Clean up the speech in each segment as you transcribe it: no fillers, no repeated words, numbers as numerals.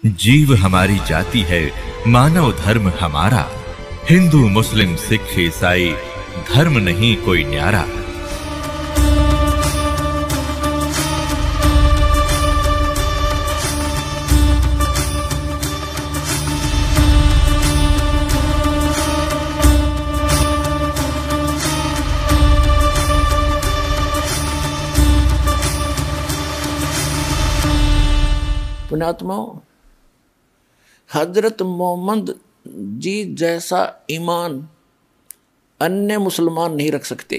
जीव हमारी जाति है, मानव धर्म हमारा। हिंदू मुस्लिम सिख ईसाई धर्म नहीं कोई न्यारा। पुण्यात्माओं, हजरत मोहम्मद जी जैसा ईमान अन्य मुसलमान नहीं रख सकते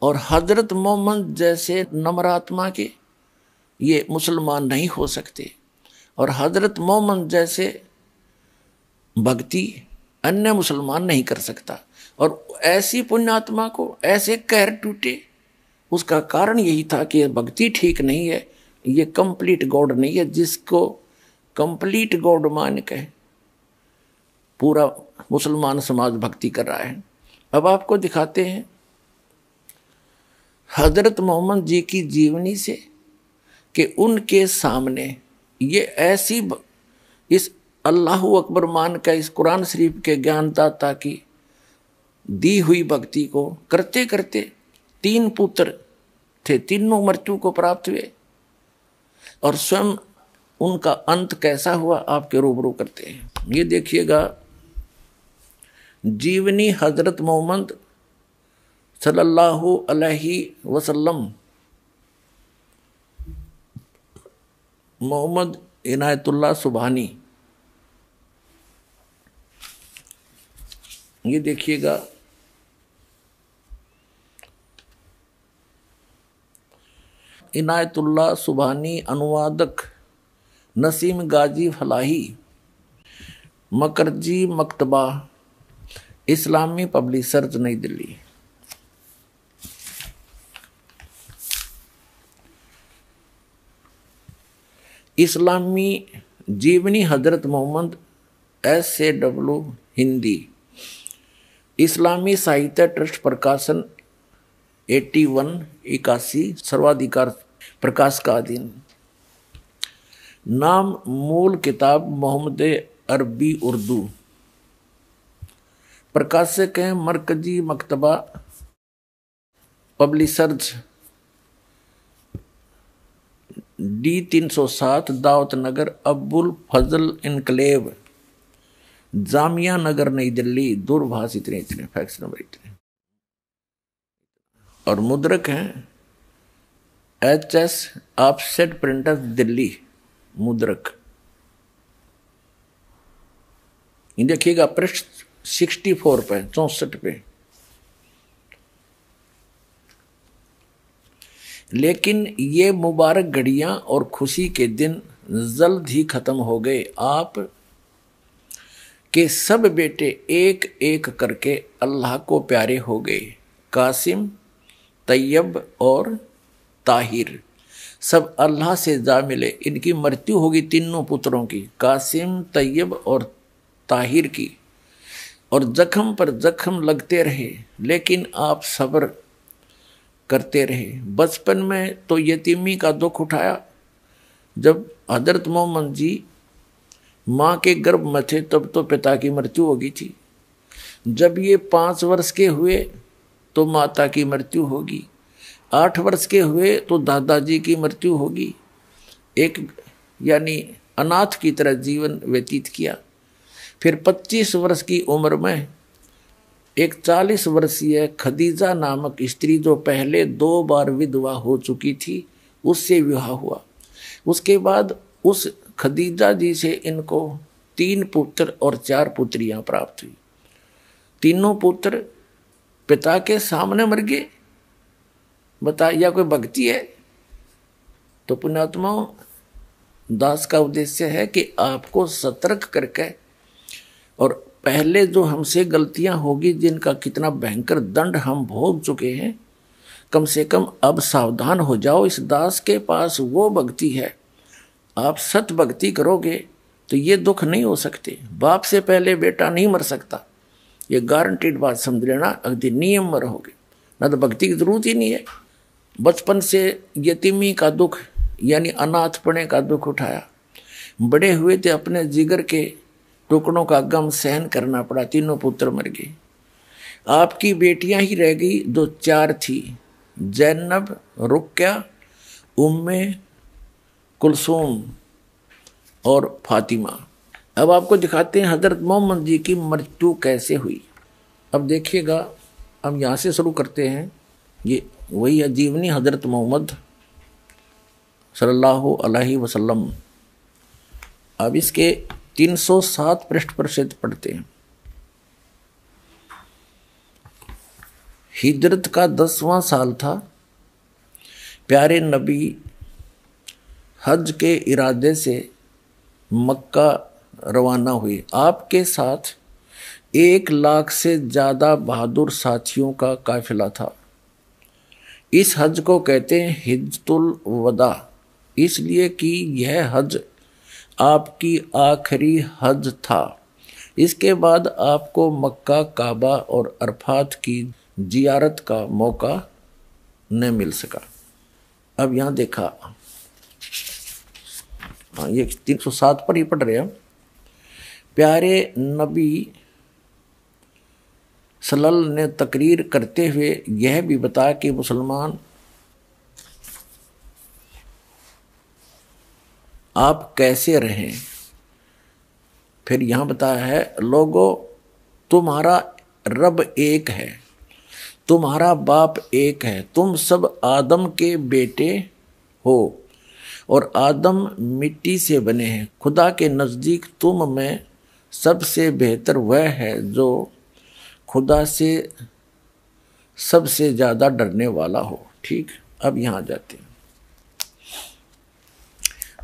और हजरत मोहम्मद जैसे नम्रात्मा के ये मुसलमान नहीं हो सकते और हजरत मोहम्मद जैसे भक्ति अन्य मुसलमान नहीं कर सकता। और ऐसी पुण्यात्मा को ऐसे कहर टूटे, उसका कारण यही था कि भक्ति ठीक नहीं है, ये कंप्लीट गॉड नहीं है। जिसको कंप्लीट गॉड मान के पूरा मुसलमान समाज भक्ति कर रहा है। अब आपको दिखाते हैं हजरत मोहम्मद जी की जीवनी से कि उनके सामने ये ऐसी इस अल्लाहु अकबर मान का इस कुरान शरीफ के ज्ञानदाता की दी हुई भक्ति को करते करते 3 पुत्र थे, तीनों मृत्यु को प्राप्त हुए और स्वयं उनका अंत कैसा हुआ आपके रूबरू करते हैं। ये देखिएगा जीवनी हजरत मोहम्मद सल्लल्लाहु अलैहि वसल्लम, मोहम्मद इनायतुल्लाह सुबहानी। ये देखिएगा इनायतुल्लाह सुबहानी, अनुवादक नसीम गाजी फलाही, मकरजी मकतबा, इस्लामी पब्लिशर्स, नई दिल्ली। इस्लामी जीवनी हजरत मोहम्मद SAW हिंदी, इस्लामी साहित्य ट्रस्ट प्रकाशन 81 सर्वाधिकार प्रकाश का अधीन। नाम मूल किताब मोहम्मद अरबी उर्दू, प्रकाशक हैं मरकजी मकतबा पब्लिशर्स, D307 दावत नगर, अब्बुल फजल इनकलेव, जामिया नगर, नई दिल्ली। दूरभाष इतने फैक्स नंबर इतने। और मुद्रक हैं HS ऑफसेट प्रिंटर्स दिल्ली, मुद्रक। ये देखिएगा पृष्ठ 64 पे, 64 पे। लेकिन ये मुबारक घड़ियां और खुशी के दिन जल्द ही खत्म हो गए। आप के सब बेटे एक एक करके अल्लाह को प्यारे हो गए। कासिम, तैयब और ताहिर सब अल्लाह से जा मिले। इनकी मृत्यु होगी तीनों पुत्रों की, कासिम, तैयब और ताहिर की। और जख्म पर जख्म लगते रहे, लेकिन आप सब्र करते रहे। बचपन में तो यतीमी का दुख उठाया। जब हजरत मोहम्मद जी माँ के गर्भ में थे तब तो पिता की मृत्यु हो गई थी। जब ये 5 वर्ष के हुए तो माता की मृत्यु होगी। 8 वर्ष के हुए तो दादाजी की मृत्यु होगी। एक यानी अनाथ की तरह जीवन व्यतीत किया। फिर 25 वर्ष की उम्र में एक 40 वर्षीय खदीजा नामक स्त्री, जो पहले 2 बार विधवा हो चुकी थी, उससे विवाह हुआ। उसके बाद उस खदीजा जी से इनको 3 पुत्र और 4 पुत्रियां प्राप्त हुई। तीनों पुत्र पिता के सामने मर गए। बता, या कोई भक्ति है? तो पुण्यात्माओं, दास का उद्देश्य है कि आपको सतर्क करके, और पहले जो हमसे गलतियां होगी जिनका कितना भयंकर दंड हम भोग चुके हैं, कम से कम अब सावधान हो जाओ। इस दास के पास वो भक्ति है। आप सत भक्ति करोगे तो ये दुख नहीं हो सकते। बाप से पहले बेटा नहीं मर सकता, ये गारंटीड बात समझ लेना। अगदी नियम में रहोगे ना तो भक्ति की जरूरत ही नहीं है। बचपन से यतीमी का दुख यानी अनाथपने का दुख उठाया। बड़े हुए थे, अपने जिगर के टुकड़ों का गम सहन करना पड़ा, तीनों पुत्र मर गए। आपकी बेटियां ही रह गई जो 4 थी, जैनब, रुक्या, उम्मे कुलसूम और फातिमा। अब आपको दिखाते हैं हजरत मोहम्मद जी की मृत्यु कैसे हुई। अब देखिएगा, अब यहाँ से शुरू करते हैं। ये वही है जीवनी हजरत मोहम्मद सल्लल्लाहु अलैहि वसल्लम। अब इसके 307 पृष्ठ पर से पढ़ते हैं। हिजरत का 10वां साल था। प्यारे नबी हज के इरादे से मक्का रवाना हुए। आपके साथ 1 लाख से ज़्यादा बहादुर साथियों का काफिला था। इस हज को कहते हैं हिज्जतुल वदा, इसलिए कि यह हज आपकी आखिरी हज था। इसके बाद आपको मक्का, काबा और अरफात की जियारत का मौका न मिल सका। अब यहाँ देखा, हाँ ये 307 पर ही पढ़ रहे हैं। प्यारे नबी सल्लल्लाहु ने तकरीर करते हुए यह भी बताया कि मुसलमान आप कैसे रहें। फिर यहाँ बताया है, लोगों तुम्हारा रब एक है, तुम्हारा बाप एक है, तुम सब आदम के बेटे हो और आदम मिट्टी से बने हैं। खुदा के नज़दीक तुम में सबसे बेहतर वह है जो खुदा से सबसे ज़्यादा डरने वाला हो। ठीक, अब यहाँ जाते हैं।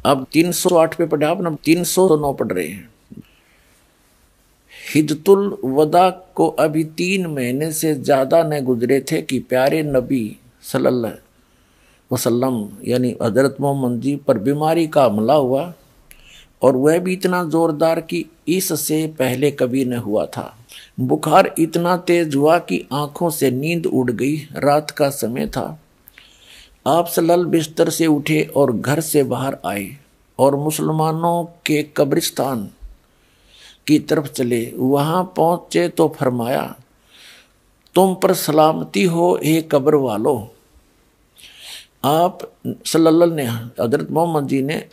अब 308 पे पढ़े आप ना, 309 पढ़ रहे हैं। हिज्जतुल वदा को अभी 3 महीने से ज़्यादा न गुजरे थे कि प्यारे नबी सल्लल्लाहु वसल्लम यानी हज़रत मोहम्मद जी पर बीमारी का हमला हुआ, और वह भी इतना ज़ोरदार कि इससे पहले कभी न हुआ था। बुखार इतना तेज हुआ कि आंखों से नींद उड़ गई। रात का समय था। आप सल्लल्लाहु बिस्तर से उठे और घर से बाहर आए और मुसलमानों के कब्रिस्तान की तरफ चले। वहां पहुंचे तो फरमाया, तुम पर सलामती हो हे कब्र वालों। आप सल्लल्लाहु ने हजरत मोहम्मद जी ने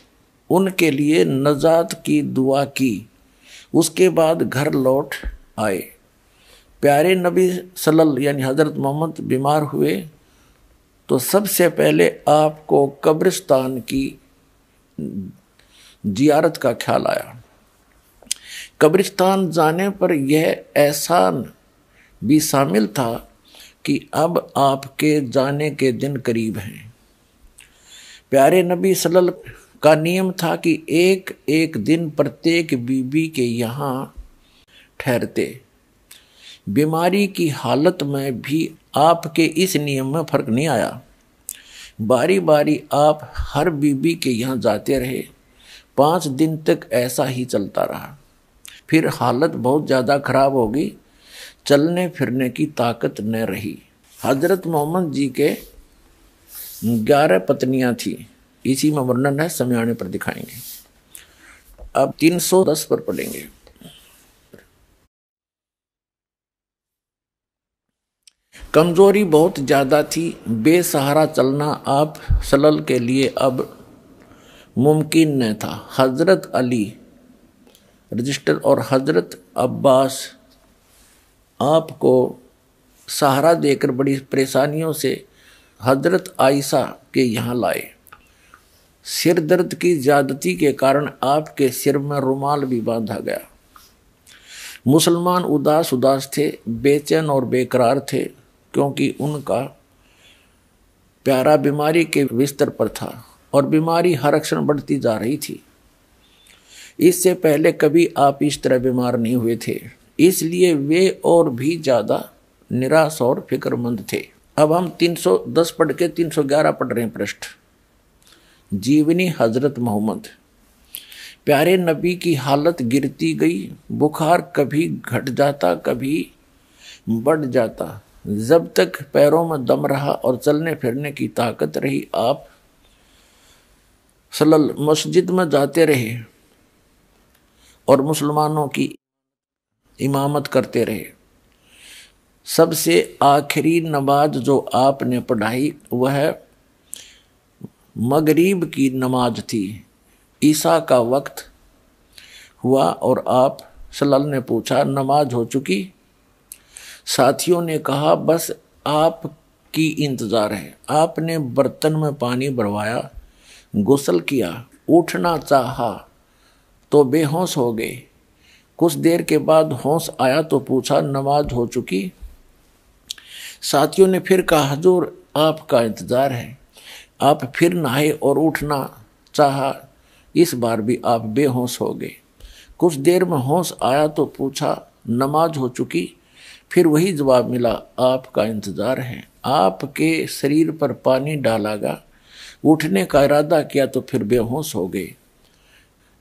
उनके लिए नजात की दुआ की। उसके बाद घर लौट आए। प्यारे नबी सल्लल्लाहु यानी हजरत मोहम्मद बीमार हुए तो सबसे पहले आपको कब्रिस्तान की जियारत का ख्याल आया। कब्रिस्तान जाने पर यह एहसान भी शामिल था कि अब आपके जाने के दिन करीब हैं। प्यारे नबी सल्लल्लाहु का नियम था कि एक एक दिन प्रत्येक बीबी के यहाँ ठहरते। बीमारी की हालत में भी आपके इस नियम में फर्क नहीं आया। बारी बारी आप हर बीबी के यहाँ जाते रहे। 5 दिन तक ऐसा ही चलता रहा। फिर हालत बहुत ज़्यादा खराब हो गई, चलने फिरने की ताकत न रही। हजरत मोहम्मद जी के 11 पत्नियां थी। इसी में वर्णन है, समय आने पर दिखाएंगे। अब 310 पर पढ़ेंगे। कमजोरी बहुत ज़्यादा थी। बेसहारा चलना आप सल्लल्लाहु के लिए अब मुमकिन न था। हजरत अली रजिस्टर और हजरत अब्बास आपको सहारा देकर बड़ी परेशानियों से हजरत आयशा के यहाँ लाए। सिर दर्द की ज्यादती के कारण आपके सिर में रुमाल भी बांधा गया। मुसलमान उदास उदास थे, बेचैन और बेकरार थे, क्योंकि उनका प्यारा बीमारी के बिस्तर पर था और बीमारी हर क्षण बढ़ती जा रही थी। इससे पहले कभी आप इस तरह बीमार नहीं हुए थे, इसलिए वे और भी ज़्यादा निराश और फिक्रमंद थे। अब हम 310 पढ़ के 311 पढ़ रहे हैं पृष्ठ। जीवनी हजरत मोहम्मद। प्यारे नबी की हालत गिरती गई। बुखार कभी घट जाता, कभी बढ़ जाता। जब तक पैरों में दम रहा और चलने फिरने की ताकत रही, आप सल्लल्लाहु मस्जिद में जाते रहे और मुसलमानों की इमामत करते रहे। सबसे आखिरी नमाज जो आपने पढ़ाई वह मगरिब की नमाज थी। ईसा का वक्त हुआ और आप सल्लल्लाहु ने पूछा नमाज हो चुकी? साथियों ने कहा बस आपकी इंतजार है। आपने बर्तन में पानी भरवाया, गुस्ल किया, उठना चाहा तो बेहोश हो गए। कुछ देर के बाद होश आया तो पूछा नमाज हो चुकी? साथियों ने फिर कहा हुजूर आपका इंतजार है। आप फिर नहाए और उठना चाहा, इस बार भी आप बेहोश हो गए। कुछ देर में होश आया तो पूछा नमाज हो चुकी? फिर वही जवाब मिला आपका इंतजार है। आपके शरीर पर पानी डाला गया, उठने का इरादा किया तो फिर बेहोश हो गए।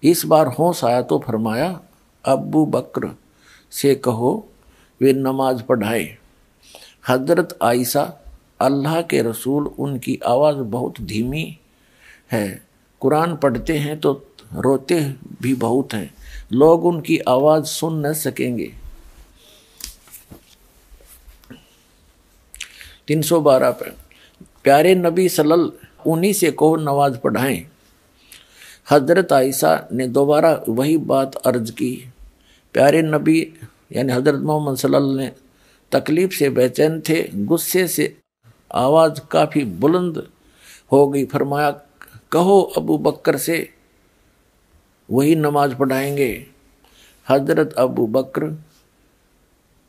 इस बार होश आया तो फरमाया अबू बकर से कहो वे नमाज पढ़ाए। हजरत आयशा अल्लाह के रसूल उनकी आवाज़ बहुत धीमी है, कुरान पढ़ते हैं तो रोते भी बहुत हैं, लोग उनकी आवाज़ सुन न सकेंगे। 312 पे प्यारे नबी सल्लल्लाहु उन्हीं से कहो नमाज पढ़ाएं। हजरत आयशा ने दोबारा वही बात अर्ज की। प्यारे नबी यानी हजरत मोहम्मद सल्लल्लाहु ने तकलीफ से बेचैन थे, गुस्से से आवाज़ काफ़ी बुलंद हो गई। फरमाया कहो अबू बकर से वही नमाज पढ़ाएंगे। हजरत अबू बकर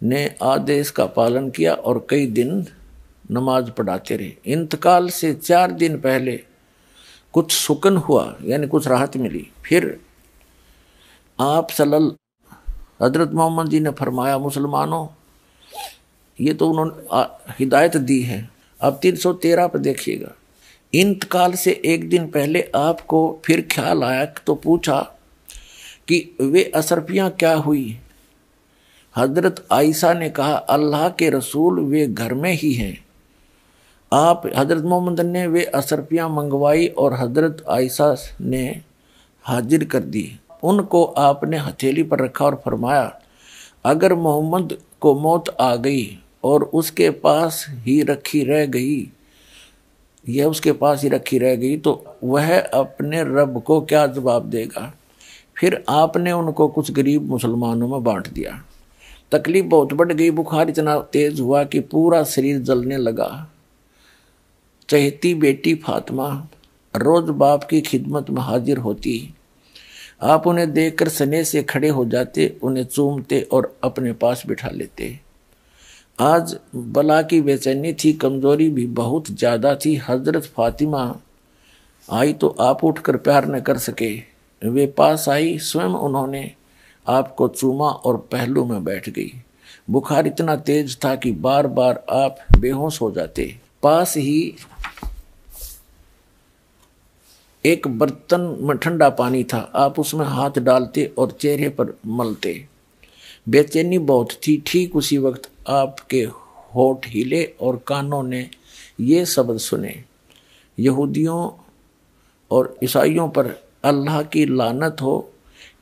ने आदेश का पालन किया और कई दिन नमाज पढ़ाते रहे। इंतकाल से 4 दिन पहले कुछ सुकन हुआ यानी कुछ राहत मिली। फिर आप सल्लल्लाहु हजरत मोहम्मद जी ने फरमाया मुसलमानों, ये तो उन्होंने हिदायत दी है। अब 313 पर देखिएगा। इंतकाल से 1 दिन पहले आपको फिर ख्याल आया तो पूछा कि वे असरफियाँ क्या हुई? हजरत आयशा ने कहा अल्लाह के रसूल वे घर में ही हैं। आप हजरत मोहम्मद ने वे असरफियाँ मंगवाई और हजरत आयशा ने हाजिर कर दी। उनको आपने हथेली पर रखा और फरमाया अगर मोहम्मद को मौत आ गई और उसके पास ही रखी रह गई तो वह अपने रब को क्या जवाब देगा? फिर आपने उनको कुछ गरीब मुसलमानों में बांट दिया। तकलीफ बहुत बढ़ गई, बुखार इतना तेज हुआ कि पूरा शरीर जलने लगा। चहती बेटी फातिमा रोज बाप की खिदमत में हाजिर होती। आप उन्हें देखकर स्नेह से खड़े हो जाते, उन्हें चूमते और अपने पास बिठा लेते। आज बला की बेचैनी थी, कमजोरी भी बहुत ज़्यादा थी। हजरत फातिमा आई तो आप उठकर प्यार न कर सके। वे पास आई, स्वयं उन्होंने आपको चूमा और पहलू में बैठ गई। बुखार इतना तेज था कि बार बार आप बेहोश हो जाते। पास ही एक बर्तन में ठंडा पानी था, आप उसमें हाथ डालते और चेहरे पर मलते। बेचैनी बहुत थी। ठीक उसी वक्त आपके होठ हिले और कानों ने ये शब्द सुने, यहूदियों और ईसाइयों पर अल्लाह की लानत हो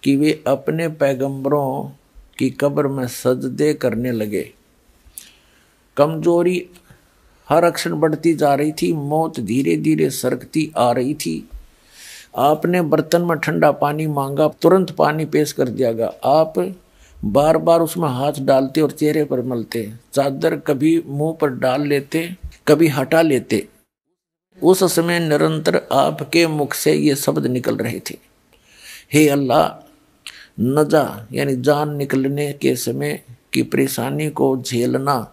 कि वे अपने पैगंबरों की कब्र में सजदे करने लगे। कमजोरी हर अक्षण बढ़ती जा रही थी, मौत धीरे धीरे सरकती आ रही थी। आपने बर्तन में ठंडा पानी मांगा, तुरंत पानी पेश कर दिया गया। आप बार बार उसमें हाथ डालते और चेहरे पर मलते। चादर कभी मुंह पर डाल लेते, कभी हटा लेते। उस समय निरंतर आपके मुख से ये शब्द निकल रहे थे, हे अल्लाह, नजा यानी जान निकलने के समय की परेशानी को झेलना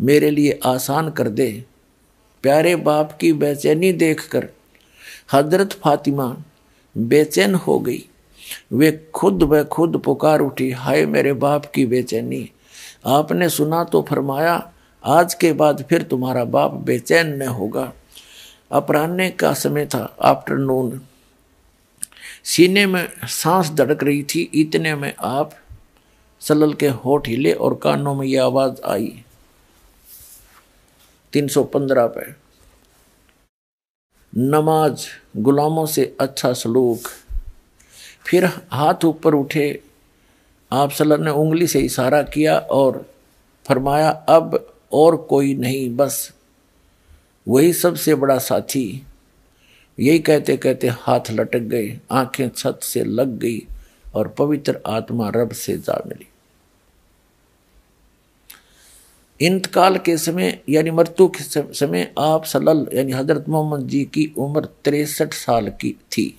मेरे लिए आसान कर दे। प्यारे बाप की बेचैनी देखकर हजरत फातिमा बेचैन हो गई। वे खुद ब खुद पुकार उठी, हाय मेरे बाप की बेचैनी। आपने सुना तो फरमाया आज के बाद फिर तुम्हारा बाप बेचैन न होगा। अपराह्न का समय था, आफ्टरनून। सीने में सांस धड़क रही थी। इतने में आप सल्लल्लाहु के होठ हिले और कानों में यह आवाज आई। 315 पे नमाज गुलामों से अच्छा सलूक। फिर हाथ ऊपर उठे, आप सल्लल्लाहु अलैहि वसल्लम ने उंगली से इशारा किया और फरमाया अब और कोई नहीं, बस वही सबसे बड़ा साथी। यही कहते कहते हाथ लटक गए, आंखें छत से लग गई और पवित्र आत्मा रब से जा मिली। इंतकाल के समय यानी मृत्यु के समय आप सल्लल्लाहु यानी हजरत मोहम्मद जी की उम्र 63 साल की थी।